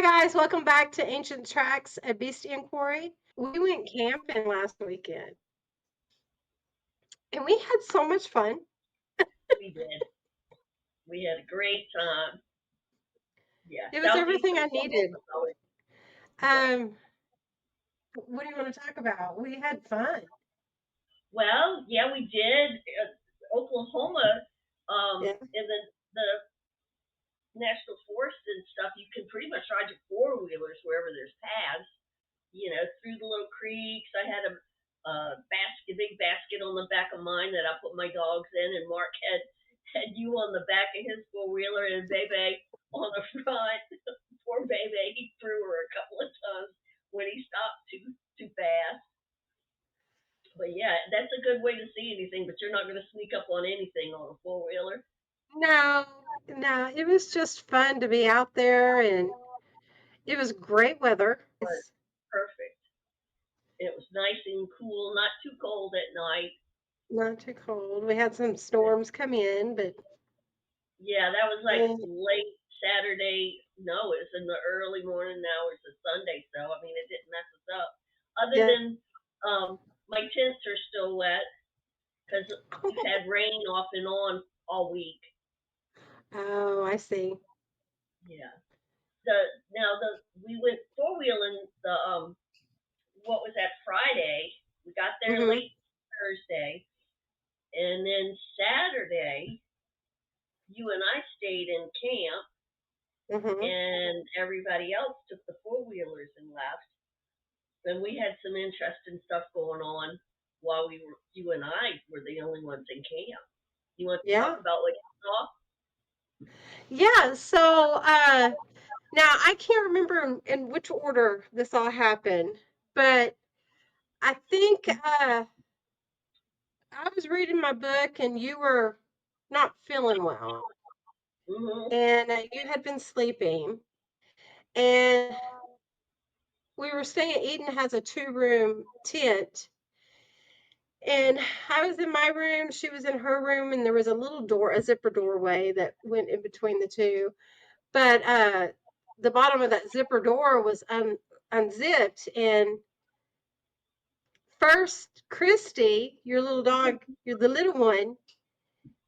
Hi guys, welcome back to Ancient Tracks, a Beast Inquiry. We went camping last weekend and we had so much fun. We did. We had a great time. Yeah, It was everything southeastern I Florida needed. was always the best. Um, what do you want to talk about? We had fun. Well, yeah, we did. Oklahoma, Yeah. in the national forest and stuff, you can pretty much ride your four wheelers wherever there's paths. Through the little creeks. I had big basket on the back of mine that I put my dogs in, and Mark had you on the back of his four wheeler and Bebe on the front. Poor Bebe, he threw her a couple of times when he stopped too fast. But yeah, that's a good way to see anything. But you're not going to sneak up on anything on a four wheeler. No, no, it was just fun to be out there and it was great weather. But perfect. It was nice and cool, not too cold at night. Not too cold. We had some storms come in, but Yeah, that was like eh, late Saturday. No, it was in the early morning hours of Sunday. So I mean, it didn't mess us up. Other yeah. than my tents are still wet because we've had rain off and on all week. Oh, I see. Yeah. The now the we went four wheeling the what was that Friday? We got there Mm-hmm. late Thursday, and then Saturday you and I stayed in camp, Mm-hmm. and everybody else took the four wheelers and left. Then we had some interesting stuff going on while you and I were the only ones in camp. You want to talk Yeah. about what you saw? Yeah. So now I can't remember in which order this all happened, but I think I was reading my book and you were not feeling well, Mhm. and you had been sleeping, and we were staying. Eden has a two-room tent, and I was in my room, she was in her room, and there was a little door, a zipper doorway that went in between the two. But the bottom of that zipper door was unzipped, and first, Christy, your little dog, you're the little one,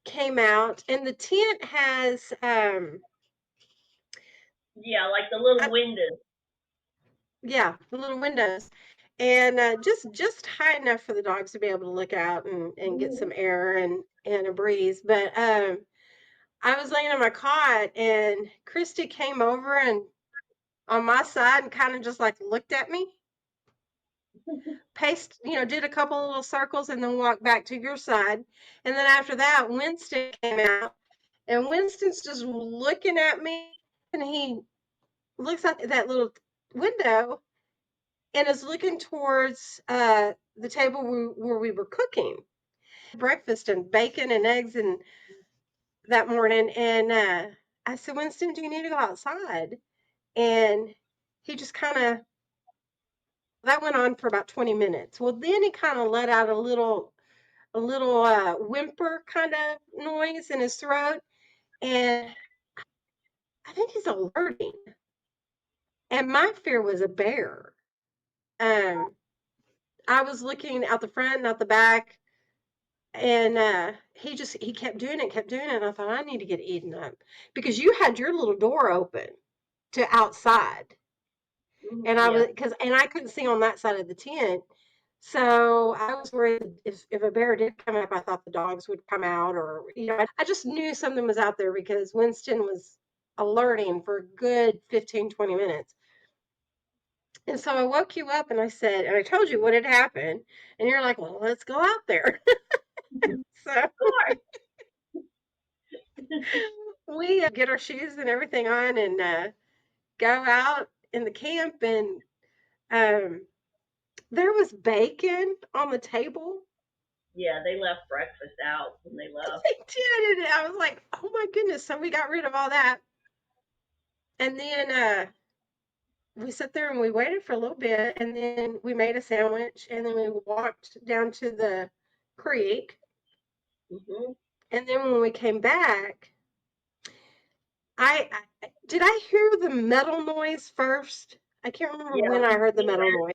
came out, and the tent has Yeah, like the little uh, windows. yeah, the little windows, and just high enough for the dogs to be able to look out and get some Mhm. air and a breeze. But I was laying on my cot, and Christy came over and on my side and kind of just like looked at me, paced, did a couple of little circles and then walked back to your side. And then after that, Winston came out, and Winston's just looking at me, and he looks at that little window and is looking towards the table where we were cooking breakfast and bacon and eggs and that morning. And I said, Winston, do you need to go outside? And he just kind of, that went on for about 20 minutes. Well, then he kind of let out a little whimper kind of noise in his throat, and I think he's alerting. And my fear was a bear. Um, I was looking out the front and out the back, and he kept doing it, kept doing it. And I thought I need to get Eden up because you had your little door open to outside, Mhm. and Yeah. I couldn't see on that side of the tent. So I was worried if a bear did come up, I thought the dogs would come out, or I just knew something was out there because Winston was alerting for a good 15, 20 minutes. And so I woke you up and I said, and I told you what had happened, and you're like, well, let's go out there. So Sure. we get our shoes and everything on and go out in the camp, and um, there was bacon on the table. Yeah, they left breakfast out when they left. They did, and I was like, oh my goodness. So we got rid of all that. And then we sat there and we waited for a little bit, and then we made a sandwich, and then we walked down to the creek. Mhm. And then when we came back, Did I hear the metal noise first? I can't remember Yeah, when I heard the we metal heard noise.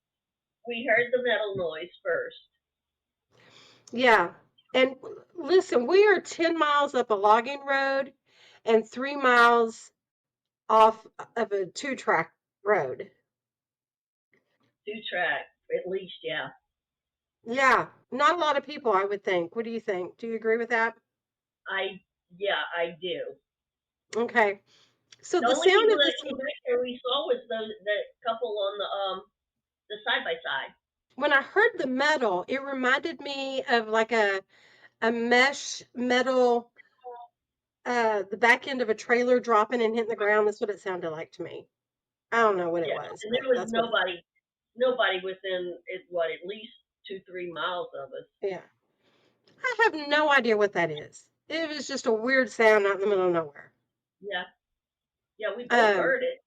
we heard the metal noise first. Yeah. And listen, we are 10 miles up a logging road and 3 miles off of a two-track road. 2 track, at least, yeah. Yeah. Not a lot of people, I would think. What do you think? Do you agree with that? I yeah, I do. Okay. So The the only sound people of that this, came back there we saw was the couple on the side by side. when I heard the metal, it reminded me of like a mesh metal, the back end of a trailer dropping and hitting the ground. That's what it sounded like to me. I don't know what it Yeah, was, and but there was that's what it, nobody within at least 2-3 miles of us. yeah. I have no idea what that is. It was just a weird sound out in the middle of nowhere. Yeah, yeah, we both Um, heard it.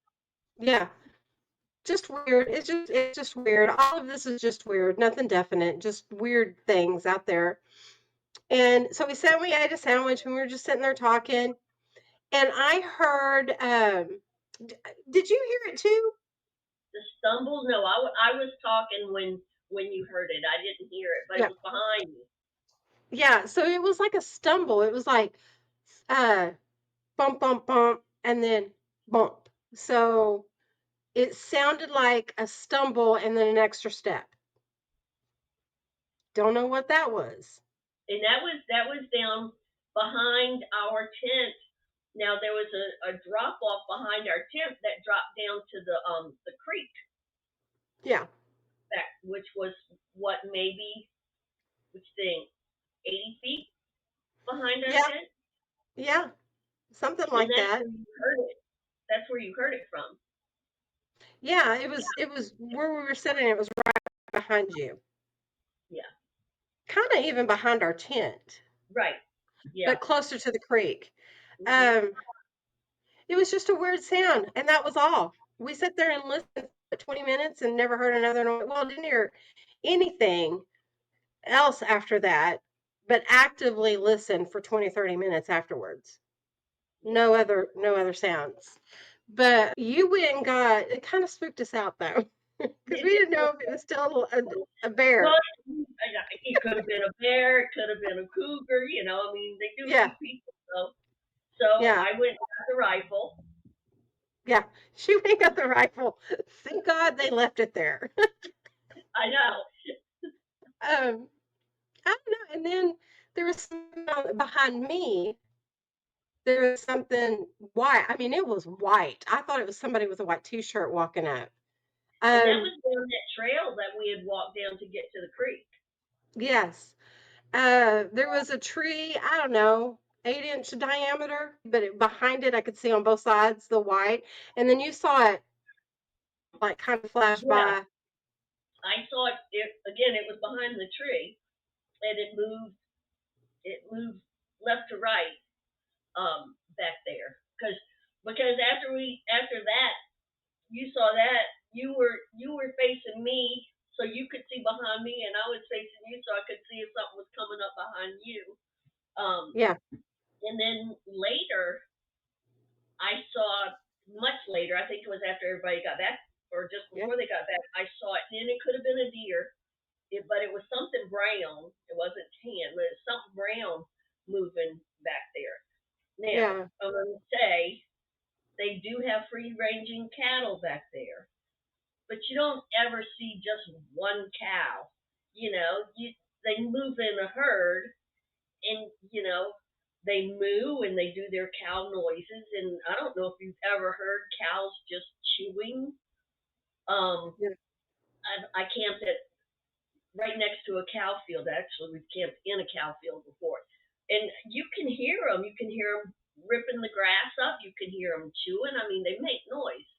yeah, just weird. It's just weird. All of this is just weird. Nothing definite. Just weird things out there. And so we ate a sandwich and we were just sitting there talking. And I heard. Did you hear it too? The stumble, no, I was talking when you heard it. I didn't hear it, but it Yeah, was behind me. yeah. So it was like a stumble. It was like uh, bump, bump, bump, and then bump. So it sounded like a stumble and then an extra step. Don't know what that was. And that was down behind our tent. Now there was a drop off behind our tent that dropped down to the creek Yeah, that which was what maybe which thing 80 feet behind our yeah, tent, yeah, something and like that's that. where you heard it. That's where you heard it from. Yeah, it was where we were sitting. It was right behind you, Yeah, kind of even behind our tent, right. Yeah. but closer to the creek. Mhm. Um, it was just a weird sound, and that was all. We sat there and listened for 20 minutes and never heard another noise. Well, didn't hear anything else after that, but actively listened for 20, 30 minutes afterwards. Yeah. No other sounds. But you went and got it kind of spooked us out though, because It we did. didn't know if it was still a Well, bear. it could have been a bear. It could have been a cougar. I mean, they do Yeah, eat people. So yeah, I went and got the rifle. yeah. She went and got the rifle. Thank God they left it there. I know. um, I don't know. And then there was something behind me. There was something white. I mean, it was white. I thought it was somebody with a white T-shirt walking up. And that was Um, down that trail that we had walked down to get to the creek. yes. There was a tree, I don't know, 8-inch diameter, but behind it I could see on both sides the white. And then you saw it like kind of flash Yeah, by. I saw it again. It was behind the tree, and it moved. It moved left to right back there because after that you saw that you were facing me, so you could see behind me, and I was facing you, so I could see if something was coming up behind you. Um, Yeah, and then later, I saw much later. I think it was after everybody got back, or just yeah, before they got back. I saw it, and it could have been a deer, but it was something brown. It wasn't tan, but it's something brown moving back there. Now, yeah, I'm going to say they do have free ranging cattle back there, but you don't ever see just one cow. They move in a herd, and they moo and they do their cow noises. And I don't know if you've ever heard cows just chewing. Um, yeah, I camped at right next to a cow field. Actually, we've camped in a cow field before, and you can hear them. You can hear them ripping the grass up. You can hear them chewing. I mean, they make noise,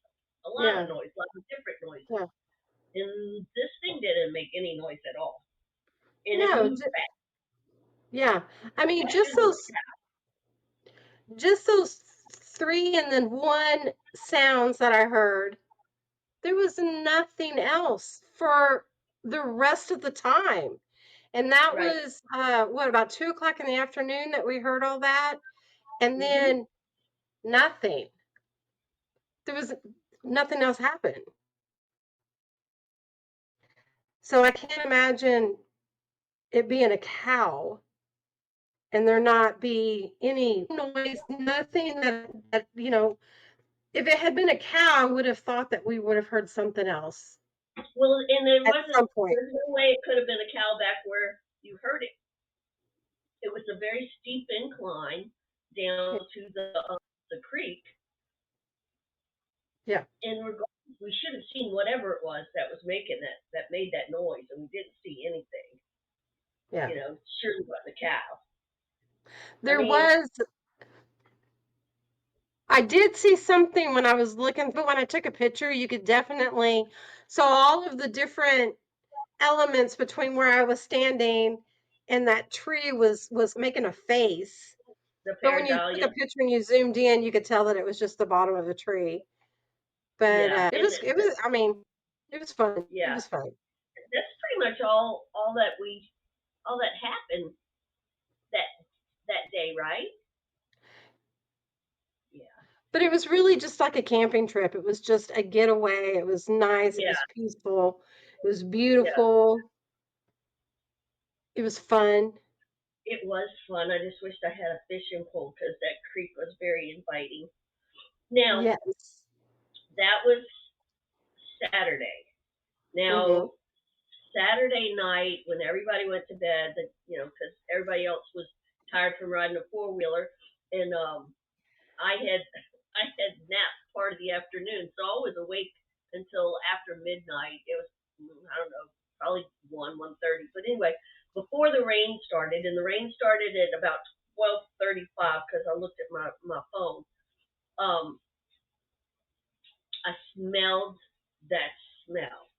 a lot of yeah, noise, a lot of different noises. yeah. And this thing didn't make any noise at all, and it No, moved fast, yeah. I mean, faster than a cat. just those three and then one sounds that I heard. There was nothing else for the rest of the time. And that Right. was what, about 2 o'clock in the afternoon that we heard all that. And Mhm. then Nothing. There was nothing else happened. So I can't imagine it being a cow and there not be any noise, nothing that, if it had been a cow, I would have thought that we would have heard something else Well, and at some point. there's no way it could have been a cow back where you heard it. It was a very steep incline Yeah. down to the creek, Yeah. and we should have seen whatever it was that was making that made that noise, and we didn't see anything. Yeah. Surely wasn't a cow. I There mean, was, I did see something when I was looking, but when I took a picture, you could definitely, so all of the different elements between where I was standing and that tree was making a face. the But when you took pareidolia, a picture and you zoomed in, you could tell that it was just the bottom of the tree. But yeah, it was, I mean, it was fun. It yeah, was fun. that's pretty much all that happened that that day, right? Yeah, But it was really just like a camping trip. It was just a getaway. It was nice. It yeah, was peaceful. It was yeah. beautiful. It was fun. It was fun. I just wished I had a fishing pole because that creek was very inviting. Now, Yes. that was Saturday. Mhm. Now, Saturday night when everybody went to bed, because everybody else was tired from riding a four wheeler, and I had I had napped part of the afternoon, so I was awake until after midnight. It was I don't know, probably 1:30. But anyway, before the rain started, and the rain started at about 12:35 because I looked at my phone. Um, I smelled that smell,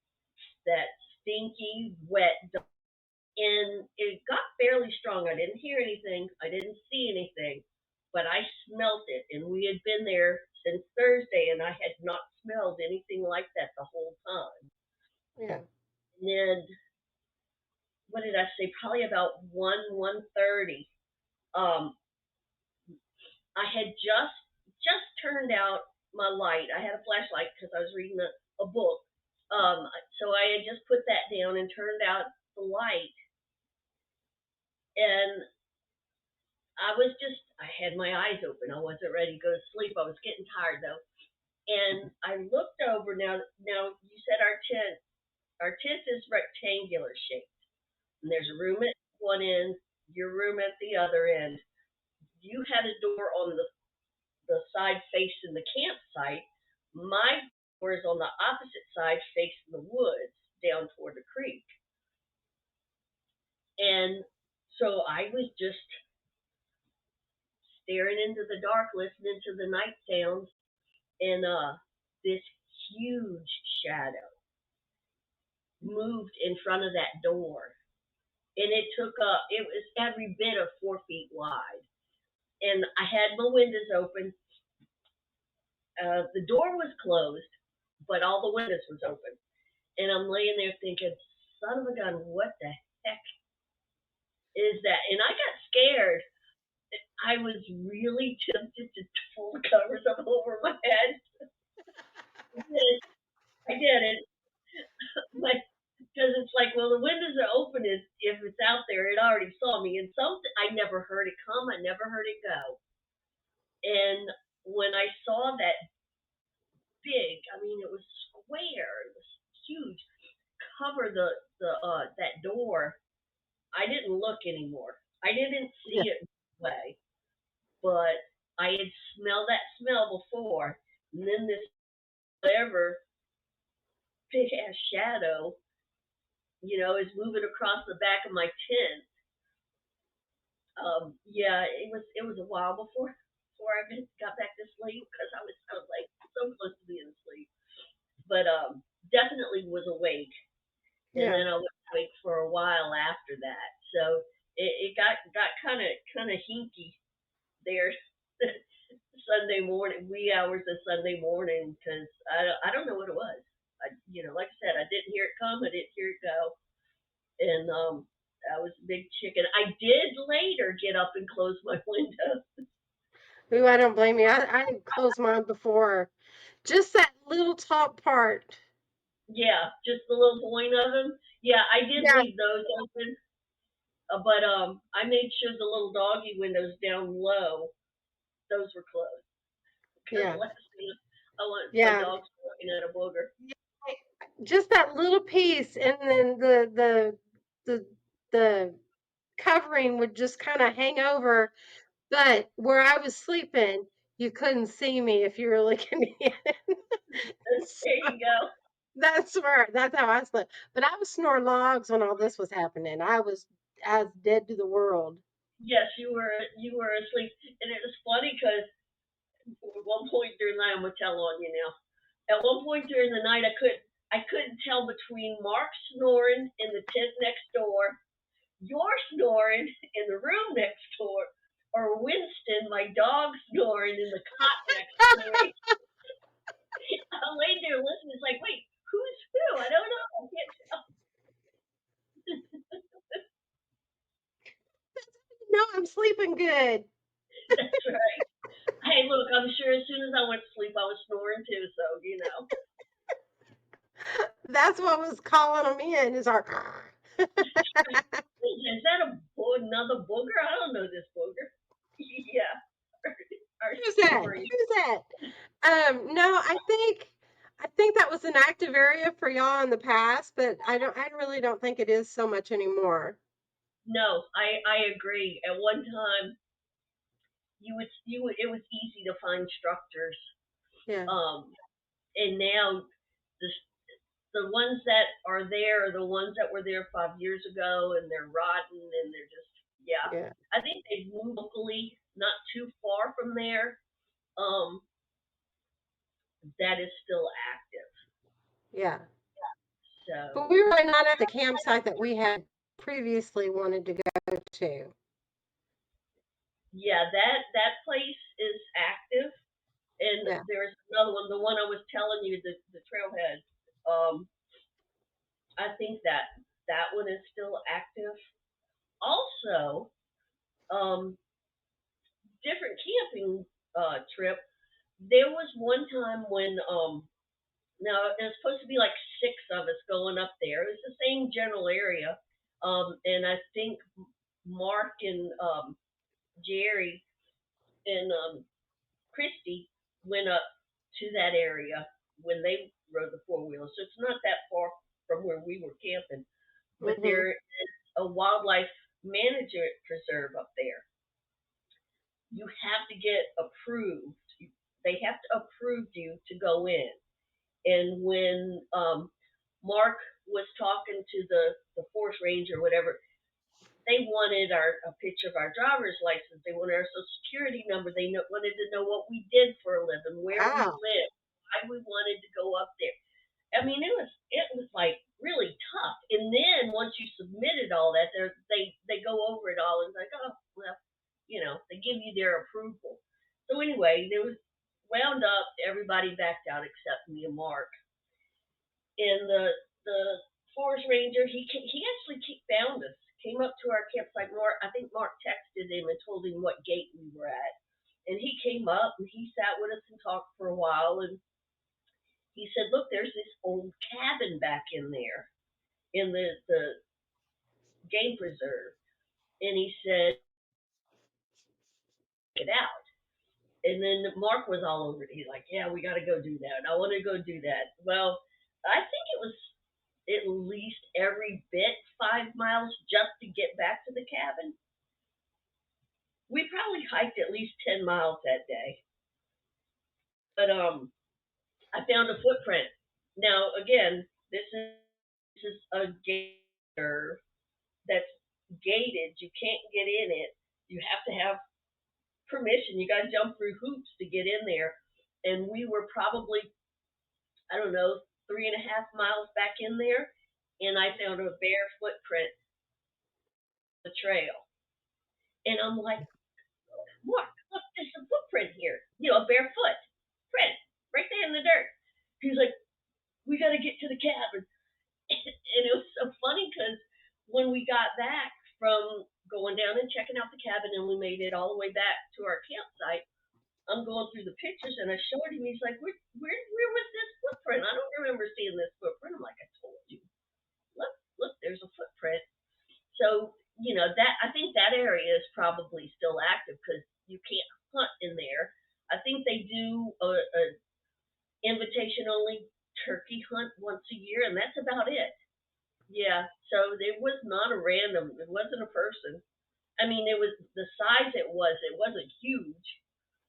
that stinky, wet, and it got fairly strong. I didn't hear anything, I didn't see anything, but I smelt it, and we had been there since Thursday, and I had not smelled anything like that the whole time. Yeah. And then what did I say? Probably about 1:30. Um, I had just turned out my light. I had a flashlight because I was reading a book. So I had just put that down and turned out the light, and I had my eyes open. I wasn't ready to go to sleep. I was getting tired though. And I looked over now you said our tent is rectangular shaped. And there's a room at one end, your room at the other end. You had a door on the side facing the campsite. My door is on the opposite side facing the woods down toward the creek. And so I was just staring into the dark, listening to the night sounds, and this huge shadow moved in front of that door, and it was every bit of 4 feet wide, and I had my windows open. The door was closed, but all the windows was open, and I'm laying there thinking, son of a gun, what the heck is that? And I got scared. I was really tempted to pull the covers up over my head. I didn't. But because it's like, well, the windows are open. If it's out there, it already saw me. And something I never heard it come. I never heard it go. And when I saw that big, I mean, it was square. It was huge. Cover that door. I didn't look anymore. I didn't Yeah. see it way, but I had smelled that smell before. And then this whatever big ass shadow, is moving across the back of my tent. Yeah, it was a while before I got back to sleep because I was like so close to being asleep, but definitely was awake, and Yeah. then I was awake for a while after that. So it got kind of hinky there Sunday morning, wee hours of Sunday morning, because I don't know what it was. Like I said, I didn't hear it come, I didn't hear it go, and I was a big chicken. I did later get up and close my window. Ooh, I don't blame you. I closed mine before. Just that little top part. Yeah, just the little point of them. Yeah, I did Yeah, leave those open, but I made sure the little doggy windows down low, those were closed. Because yeah, last thing I want my yeah. dogs looking at a booger. Just that little piece, and then the the covering would just kind of hang over. But where I was sleeping, you couldn't see me if you were looking in. There you go. That's how I slept. But I was snoring logs when all this was happening. I was dead to the world. Yes, you were asleep, and it was funny because at one point during the night, I'm gonna tell on you now. At one point during the night, I couldn't tell between Mark snoring in the tent next door, your snoring in the room next door, or Winston, my dog, snoring in the cot next to me. I'm laying there listening. It's like, wait, who's who? I don't know. I can't tell. No, I'm sleeping good. That's right. Hey, look, I'm sure as soon as I went to sleep, I was snoring too. So That's what was calling them in. Is our is that another booger? I don't know this booger. Yeah, our who's that? snoring. Who's that? No, I think that was an active area for y'all in the past, but I really don't think it is so much anymore. No, I agree. At one time, it was easy to find structures. Yeah, Um, and now the the ones that are there are the ones that were there 5 years ago, and they're rotten, and they're just yeah. yeah, I think they've moved locally, not too far from there. Um, that is still active. yeah. But So we were not at the campsite that we had previously wanted to go to. yeah, that place is active. And Yeah, there's another one, the one I was telling you, the trailhead. I think that one is still active. Also, um, different camping trip. There was one time when now it was supposed to be like six of us going up there. It was the same general area, and I think Mark and Jerry and Christy went up to that area when they rode the four wheelers. So it's not that far from where we were camping. But hmm, there is a wildlife management preserve up there. You have to get approved. They have to approve you to go in. And when Mark was talking to the forest ranger or whatever, they wanted a picture of our driver's license. They wanted our social security number. Wanted to know what we did for a living, where we wow, lived, why we wanted to go up there. I mean, it was like really tough. And then once you submitted all that, they go over it all and it's like, oh well, they give you their approval. So anyway, there was wound up. Everybody backed out except me and Mark. And the forest ranger, he actually found us, came up to our campsite. I think Mark texted him and told him what gate we were at, and he came up and he sat with us and talked for a while. And he said, "Look, there's this old cabin back in there in the game preserve," and he said, "Get out." And then Mark was all over it. He's like, "Yeah, we got to go do that. I want to go do that." Well, I think it was at least every bit 5 miles just to get back to the cabin. We probably hiked at least 10 miles that day. But I found a footprint. Now again, this is a gator that's gated. You can't get in it. You have to have permission. You got to jump through hoops to get in there. And we were probably, I don't know, 3.5 miles back in there, and I found a bare footprint on the trail. And I'm like, Mark, look, there's a footprint here. A barefoot print right there in the dirt. He's like, we got to get to the cabin. And it was so funny because when we got back from going down and checking out the cabin and we made it all the way back to our campsite, I'm going through the pictures and I showed him. He's like, where was this footprint? I don't remember seeing this footprint. I'm like, I told you. Look, there's a footprint. So, that I think that area is probably still active because you can't hunt in there. I think they do a invitation only turkey hunt once a year, and that's about it. Yeah, so it was not a random. It wasn't a person. I mean, it was the size it was. It wasn't huge.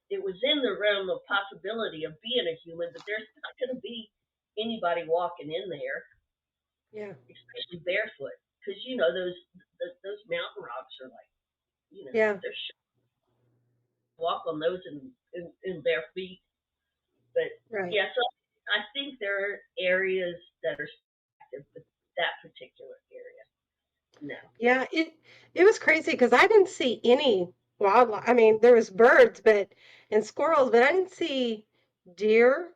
It was in the realm of possibility of being a human, but there's not going to be anybody walking in there, Yeah. especially barefoot, because those mountain rocks are like, Yeah. they're walk on those in bare feet. But Right. yeah, so I think there are areas that are active, but that particular area, no. Yeah. It was crazy because I didn't see any wildlife. I mean, there was birds, but and squirrels, but I didn't see deer.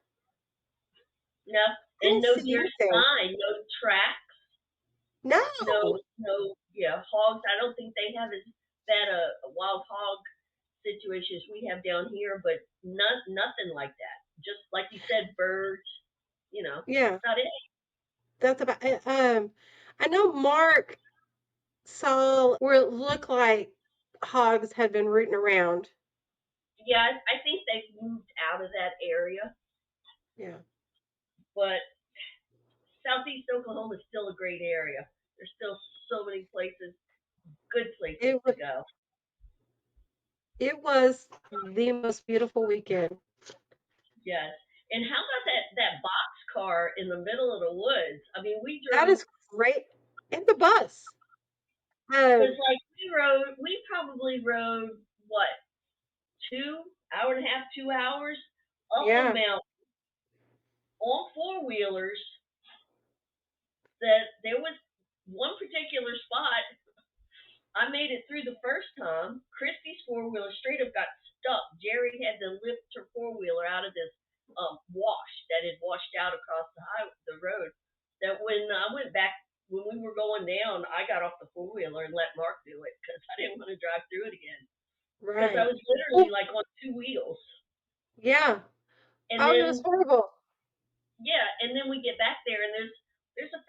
No, I and didn't no see deer anything. sign, no track, No. no hogs. I don't think they have as bad a wild hog situation as we have down here, but nothing like that. Just like you said, birds. Yeah. That's not it. That's about it. I know Mark saw where it looked like hogs had been rooting around. Yeah, I think they've moved out of that area, Yeah. but Southeast Oklahoma is still a great area. There's still so many places, good places It to was go. it was the most beautiful weekend. Yes. And how about that box car in the middle of the woods? I mean, we That drove is great. And the bus. because Um, like we probably rode what 2 hour and a half, 2 hours up a yeah, mountain on four wheelers. That there was one particular spot I made it through the first time. Christy's four wheeler straight up got stuck. Jerry had to lift her four wheeler out of this wash that had washed out across the road. That when I went back, when we were going down, I got off the four wheeler and let Mark do it because I didn't want to drive through it again. Because I right. was literally Oh, like on two wheels. yeah. And Oh, it was then horrible. yeah, and then we get back there and there's a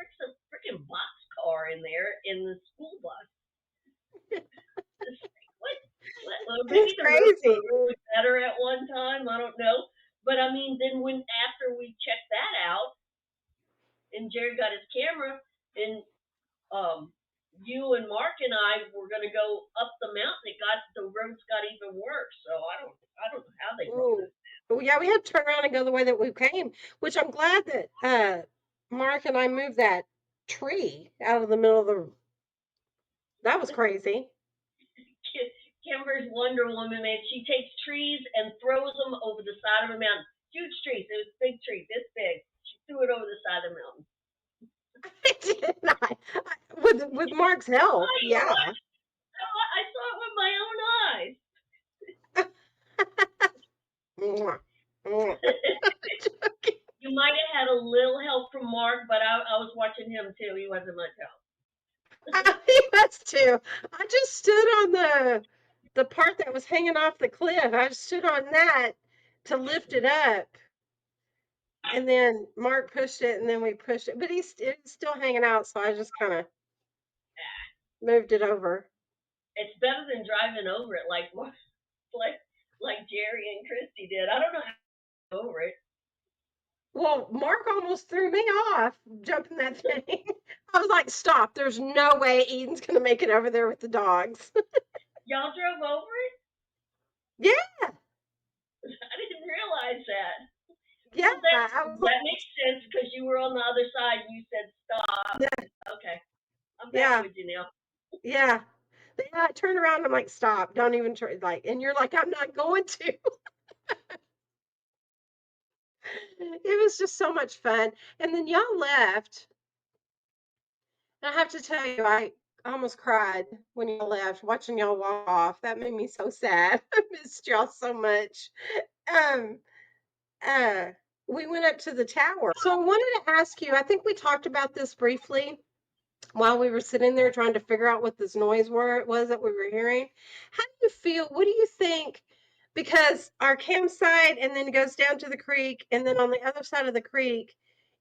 freaking box car in there in the school bus. What? Well, maybe It's the roads were crazy. a little bit better at one time. I don't know. But I mean, then when after we checked that out, and Jared got his camera, and um, you and Mark and I were gonna go up the mountain. The roads got even worse. So I don't know how they rolled Oh, it. well, yeah, we had to turn around and go the way that we came, which I'm glad that Mark and I moved that tree out of the middle of the. That was crazy. Kimber's Wonder Woman, man. She takes trees and throws them over the side of a mountain. Huge trees. It was a big tree, this big. She threw it over the side of the mountain. I did not. With Mark's help, I yeah. I saw it with my own eyes. Mwah, mwah. You might have had a little help from Mark, but I was watching him too. He wasn't much help. He was too. I just stood on the part that was hanging off the cliff. I stood on that to lift it up, and then Mark pushed it, and then we pushed it. But it's still hanging out, so I just kind of moved it over. It's better than driving over it like like Jerry and Christy did. I don't know how to get over it. Well, Mark almost threw me off jumping that thing. I was like, "Stop! There's no way Eden's gonna make it over there with the dogs." Y'all drove over it? Yeah, I didn't realize that. yeah. Well, that I was like, that makes sense because you were on the other side and you said stop. Okay, I'm back yeah, with you now. yeah. Yeah, I turned around and I'm like, stop, don't even try like and you're like, I'm not going to. It was just so much fun. And then y'all left. And I have to tell you, I almost cried when y'all left, watching y'all walk off. That made me so sad. I missed y'all so much. Um, uh, we went up to the tower. So I wanted to ask you, I think we talked about this briefly while we were sitting there trying to figure out what this noise was that we were hearing. How do you feel? What do you think? because our campsite and then goes down to the creek, and then on the other side of the creek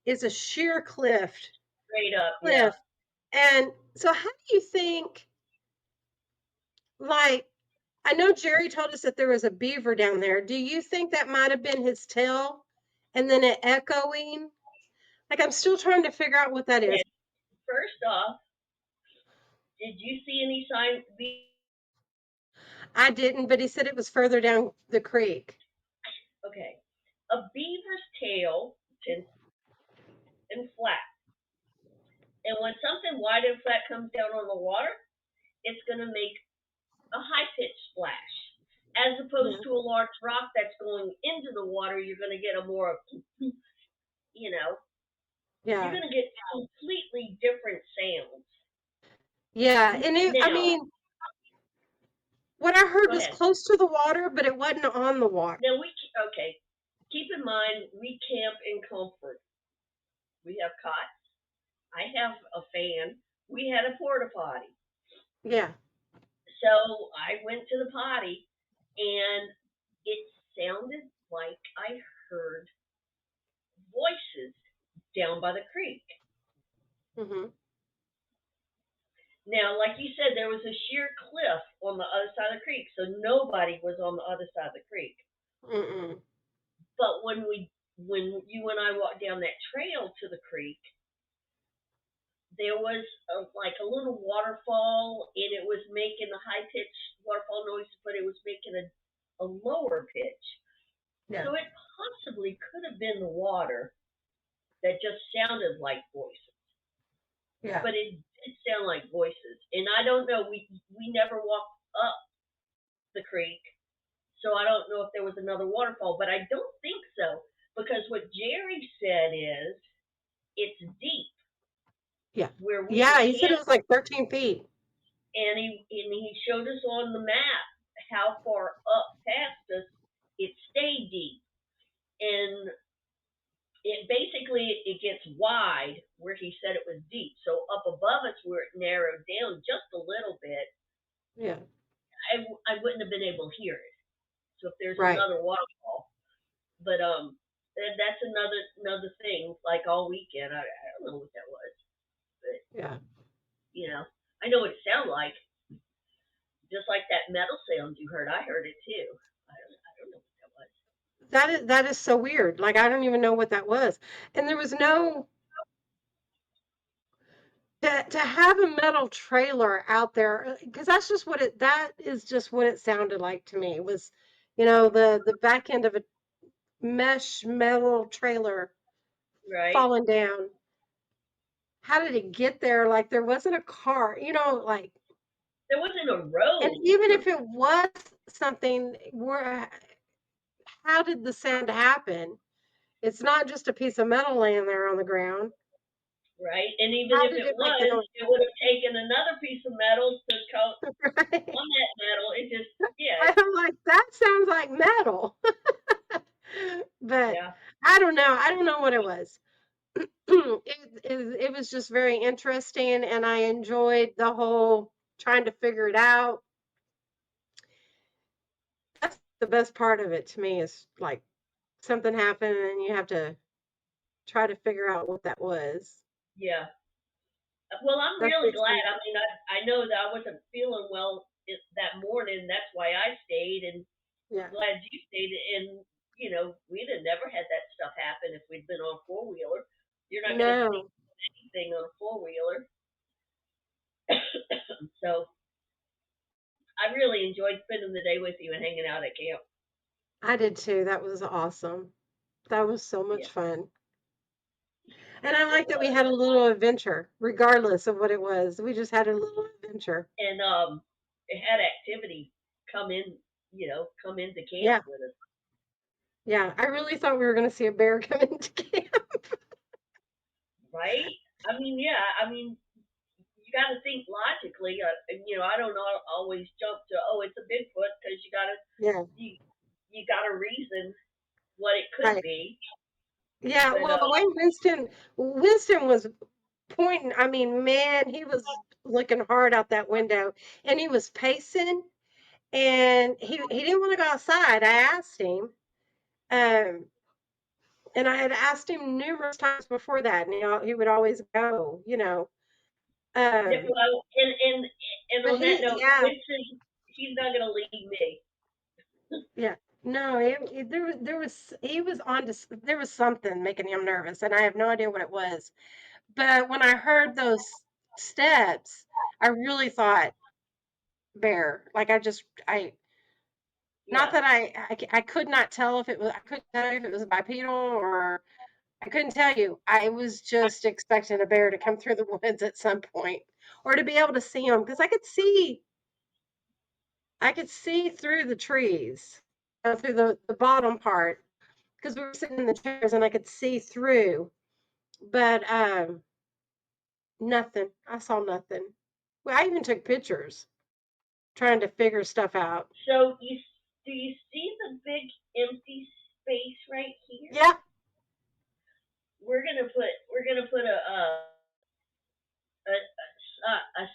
is a sheer Straight up, yeah. cliff. And so how do you think, like, I know Jerry told us that there was a beaver down there. Do you think that might have been his tail and then it echoing? Like, I'm still trying to figure out what that is. Okay, first off, did you see any sign? I didn't, but he said it was further down the creek. Okay, a beaver's tail tends and flat, and when something wide and flat comes down on the water, it's going to make a high pitched splash. As Yeah. opposed to a large rock that's going into the water, you're going to get a more, you know, you're Yeah. going to get completely different sounds. Yeah. And I Now, mean, what I heard go was ahead. close to the water, but it wasn't on the water. Now okay. Keep in mind we camp in comfort. We have cots. I have a fan. We had a porta potty. Yeah. So I went to the potty, and it sounded like I heard voices down by the creek. Mm-hmm. Now, like you said, there was a sheer cliff on the other side of the creek, so nobody was on the other side of the creek. Mm-mm. But when you and I walked down that trail to the creek, there was like a little waterfall, and it was making a high pitched waterfall noise, but it was making a lower pitch. Yeah. So it possibly could have been the water that just sounded like voices, Yeah. but it did sound like voices. And I don't know, we never walked up the creek, so I don't know if there was another waterfall, but I don't think so because what Jerry said is it's deep Yeah. where we Yeah. He said it camp, was like 13 feet. and he showed us on the map how far up past us it stayed deep, and it basically it gets wide where he said it was deep. So up above us where it narrowed down just a little bit, Yeah. I wouldn't have been able to hear it. So if there's Right. another waterfall, but that's another thing. Like all weekend, I don't know what that was, but Yeah. I know what it sounded like. Just like that metal sound you heard, I heard it too. I don't know what that was. That is so weird. Like, I don't even know what that was. And there was no to have a metal trailer out there, because that is just what it sounded like to me. It was, the back end of a mesh metal trailer Right? falling down. How did it get there? Like, there wasn't a car, like, There wasn't a and road. even if it was something, where how did the sound happen? It's not just a piece of metal laying there on the ground. Right? And even How if did it it make the was, it would have taken another piece of metal to cut noise? Right? on that metal. It just, yeah, I'm like, that sounds like metal. But yeah, I don't know what it was. It was just very interesting, and I enjoyed the whole trying to figure it out. That's the best part of it to me, is like something happened and you have to try to figure out what that was. yeah. Well, I'm That's the really glad. exciting. I mean, I know that I wasn't feeling well that morning. That's why I stayed, and Yeah. I'm glad you stayed. And we'd have never had that stuff happen if we'd been on a four wheeler. You're not going to see No, anything on a four wheeler. So I really enjoyed spending the day with you and hanging out at camp. I did too. That was awesome. That was so Yeah, much fun. And I it like that we was. had a little adventure, regardless of what it was. We just had a little adventure. And it had activity come in, come into camp Yeah. with us, Yeah. I really thought we were going to see a bear come into camp. right? I mean, yeah, I mean, you got to think logically. I don't know, always jump to, oh, it's a Bigfoot because Yeah. you you got to reason what it could Right. be, Yeah. but Well, the way Winston was pointing, I mean, man, he was looking hard out that window, and he was pacing. and he didn't want to go outside. I asked him, um, and I had asked him numerous times before that, and he would always go, you know. Yeah, Um, well, and but on that he, note, yeah, Winston, he's not gonna leave me. yeah, no, he was on to there was something making him nervous, and I have no idea what it was. But when I heard those steps, I really thought bear. Like I not Yeah. that I could not tell if it was I couldn't tell you if it was bipedal or I couldn't tell you. I was just expecting a bear to come through the woods at some point or to be able to see him because I could see through the trees, through the bottom part because we were sitting in the chairs and I could see through. But nothing. I saw nothing. Well, I even took pictures trying to figure stuff out. So do you see the big empty space right here? Yeah. We're gonna put a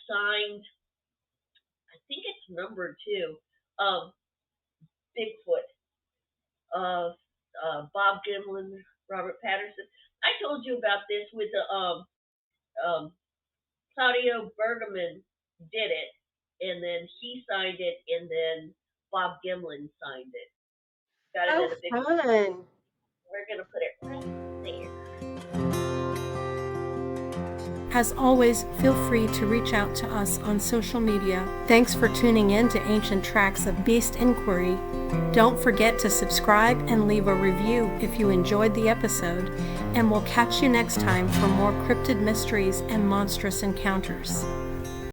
signed, I think it's number two, of Bigfoot of Bob Gimlin, Robert Patterson. I told you about this with the um Claudio Bergman did it, and then he signed it, and then Bob Gimlin signed it. Got it Oh, in a big. fun. We're gonna put it right there. As always, feel free to reach out to us on social media. Thanks for tuning in to Ancient Tracks of Beast Inquiry. Don't forget to subscribe and leave a review if you enjoyed the episode, and we'll catch you next time for more cryptid mysteries and monstrous encounters.